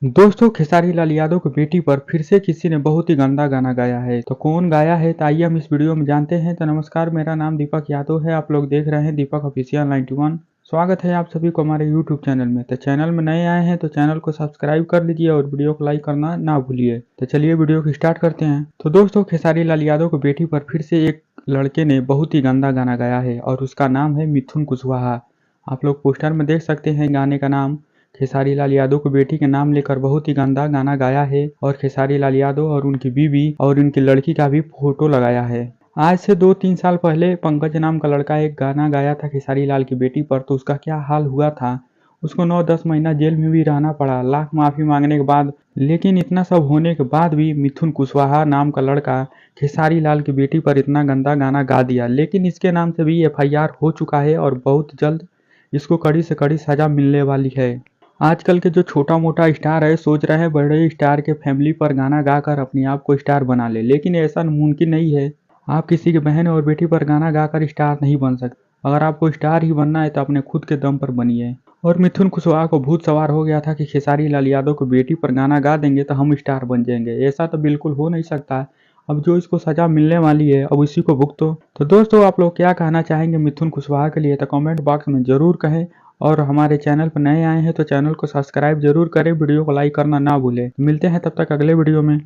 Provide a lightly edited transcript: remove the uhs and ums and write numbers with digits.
दोस्तों, खेसारी लाल यादव की बेटी पर फिर से किसी ने बहुत ही गंदा गाना गाया है। तो कौन गाया है तो आइए हम इस वीडियो में जानते हैं। तो नमस्कार, मेरा नाम दीपक यादव है। आप लोग देख रहे हैं दीपक ऑफिशियल 91। स्वागत है आप सभी को हमारे यूट्यूब चैनल में। तो चैनल में नए आए हैं तो चैनल को सब्सक्राइब कर लीजिए और वीडियो को लाइक करना ना भूलिए। तो चलिए वीडियो को स्टार्ट करते हैं। तो दोस्तों, खेसारी लाल यादव की बेटी पर फिर से एक लड़के ने बहुत ही गंदा गाना गाया है और उसका नाम है मिथुन कुशवाहा। आप लोग पोस्टर में देख सकते हैं गाने का नाम। खेसारी लाल यादव की बेटी के नाम लेकर बहुत ही गंदा गाना गाया है और खेसारी लाल यादव और उनकी बीवी और उनकी लड़की का भी फोटो लगाया है। आज से 2-3 साल पहले पंकज नाम का लड़का एक गाना गाया था खेसारी लाल की बेटी पर, तो उसका क्या हाल हुआ था। उसको 9-10 महीना जेल में भी रहना पड़ा, लाख माफी मांगने के बाद। लेकिन इतना सब होने के बाद भी मिथुन कुशवाहा नाम का लड़का खेसारी लाल की बेटी पर इतना गंदा गाना गा दिया। लेकिन इसके नाम से भी एफआईआर हो चुका है और बहुत जल्द इसको कड़ी से कड़ी सजा मिलने वाली है। आजकल के जो छोटा मोटा स्टार है सोच रहे हैं बड़े स्टार के फैमिली पर गाना गाकर अपने आप को स्टार बना ले, लेकिन ऐसा मुमकिन नहीं है। आप किसी की बहन और बेटी पर गाना गाकर स्टार नहीं बन सकते। अगर आपको स्टार ही बनना है तो अपने खुद के दम पर बनिए। और मिथुन कुशवाहा को भूत सवार हो गया था कि खेसारी लाल यादव की बेटी पर गाना गा देंगे तो हम स्टार बन जाएंगे। ऐसा तो बिल्कुल हो नहीं सकता। अब जो इसको सजा मिलने वाली है अब इसी को भुगतो। तो दोस्तों, आप लोग क्या कहना चाहेंगे मिथुन कुशवाहा के लिए तो कमेंट बॉक्स में जरूर कहें। और हमारे चैनल पर नए आए हैं तो चैनल को सब्सक्राइब जरूर करें, वीडियो को लाइक करना ना भूलें। मिलते हैं तब तक अगले वीडियो में।